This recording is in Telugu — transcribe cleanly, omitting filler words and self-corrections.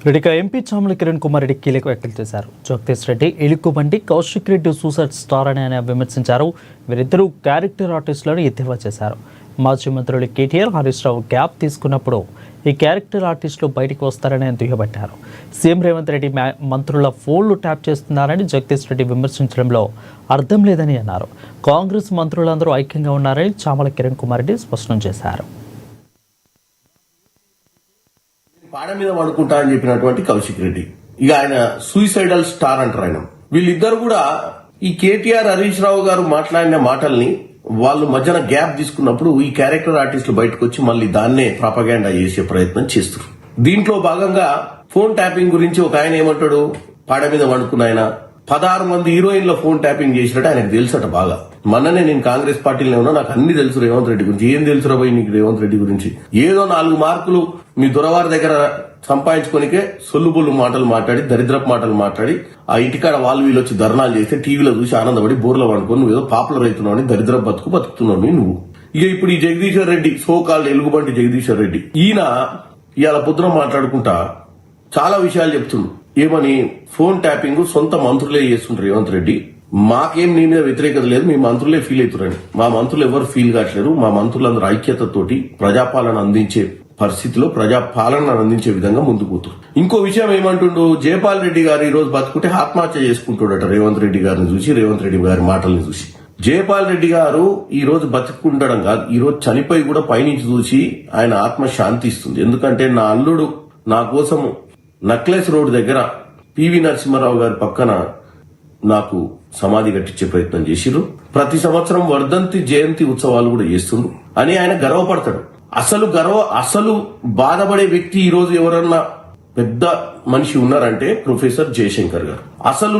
రెడ్డిగా ఎంపీ చామల కిరణ్ కుమార్ రెడ్డి కీలక వ్యాఖ్యలు చేశారు. జగదీష్ రెడ్డి, ఎలుగుబంటి, కౌశిక్ రెడ్డి సూసైడ్ స్టార్ అని ఆయన విమర్శించారు. వీరిద్దరూ క్యారెక్టర్ ఆర్టిస్టులను ఎద్దేవా చేశారు. మాజీ మంత్రులు కేటీఆర్, హరీష్ రావు గ్యాప్ తీసుకున్నప్పుడు ఈ క్యారెక్టర్ ఆర్టిస్టులు బయటకు వస్తారని ఆయన దుయ్యబట్టారు. సీఎం రేవంత్ రెడ్డి మంత్రుల ఫోన్లు ట్యాప్ చేస్తున్నారని జగదీష్ రెడ్డి విమర్శించడంలో అర్థం లేదని అన్నారు. కాంగ్రెస్ మంత్రులందరూ ఐక్యంగా ఉన్నారని చామల కిరణ్ కుమార్ రెడ్డి స్పష్టం చేశారు. పాడ మీద పడుకుంటా అని చెప్పినటువంటి కౌశిక్ రెడ్డి, ఇక ఆయన సూసైడల్ స్టార్ అంటారు ఆయన. వీళ్ళిద్దరు కూడా ఈ కేటీఆర్, హరీష్ రావు గారు మాట్లాడిన మాటల్ని వాళ్ళు మధ్యన గ్యాప్ తీసుకున్నప్పుడు ఈ క్యారెక్టర్ ఆర్టిస్టులు బయటకు వచ్చి మళ్ళీ దాన్నే ప్రాపగాండా చేసే ప్రయత్నం చేస్తారు. దీంట్లో భాగంగా ఫోన్ ట్యాపింగ్ గురించి ఒక ఆయన ఏమంటాడు, పాడ మీద పడుకున్న ఆయన 16 మంది హీరోయిన్ల ఫోన్ ట్యాపింగ్ చేసినట్టు ఆయనకు తెలుసట బాగా. మొన్ననే నేను కాంగ్రెస్ పార్టీలో ఉన్నా, నాకు అన్ని తెలుసు రేవంత్ రెడ్డి గురించి. ఏం తెలుసురా పోయి నీకు రేవంత్ రెడ్డి గురించి? ఏదో 4 మార్కులు మీ దొరవారి దగ్గర సంపాదించుకోనికే సొల్లుబొల్లు మాటలు మాట్లాడి, దరిద్రపు మాటలు మాట్లాడి, ఆ ఇంటికాడ వాళ్ళు వీళ్ళు వచ్చి ధర్నాలు చేస్తే టీవీలో చూసి ఆనందపడి బోర్లో పడుకొని నువ్వు ఏదో పాపులర్ అవుతున్నావు అని దరిద్రపు బతుకుతున్నావు నువ్వు. ఇక ఇప్పుడు ఈ జగదీశ్వర్ రెడ్డి, సోకాల్ ఎలుగుబంటి జగదీశ్వర్ రెడ్డి, ఈయన ఇవాళ పొద్దున మాట్లాడుకుంటా చాలా విషయాలు చెప్తుండ్రు. ఏమని, ఫోన్ ట్యాపింగ్ సొంత మంత్రులే చేస్తుంటారు రేవంత్ రెడ్డి, మాకేం నీ మీద వ్యతిరేకత లేదు, మీ మంత్రులే ఫీల్ అవుతున్నారని. మా మంత్రులు ఎవరు ఫీల్ కావట్లేరు. మా మంత్రులందరూ ఐక్యతతోటి ప్రజాపాలన అందించే పరిస్థితిలో ప్రజాపాలన అందించే విధంగా ముందుకు పోతారు. ఇంకో విషయం ఏమంటుండు, జయపాల్ రెడ్డి గారు ఈ రోజు బతుకుంటే ఆత్మహత్య చేసుకుంటాడట రేవంత్ రెడ్డి గారిని చూసి, రేవంత్ రెడ్డి గారి మాటల్ని చూసి. జయపాల్ రెడ్డి గారు ఈ రోజు బతుకుండడం కాదు, ఈ రోజు చనిపోయి కూడా పైనుంచి చూసి ఆయన ఆత్మ శాంతిస్తుంది. ఎందుకంటే నా అల్లుడు నా కోసం నక్లెస్ రోడ్ దగ్గర పివి నరసింహారావు గారి పక్కన నాకు సమాధి కట్టించే ప్రయత్నం చేసిరు. ప్రతి సంవత్సరం వర్ధంతి జయంతి ఉత్సవాలు కూడా చేస్తుండ్రు అని ఆయన గర్వపడతాడు. అసలు బాధపడే వ్యక్తి ఈ రోజు ఎవరన్నా పెద్ద మనిషి ఉన్నారంటే ప్రొఫెసర్ జయశంకర్ గారు. అసలు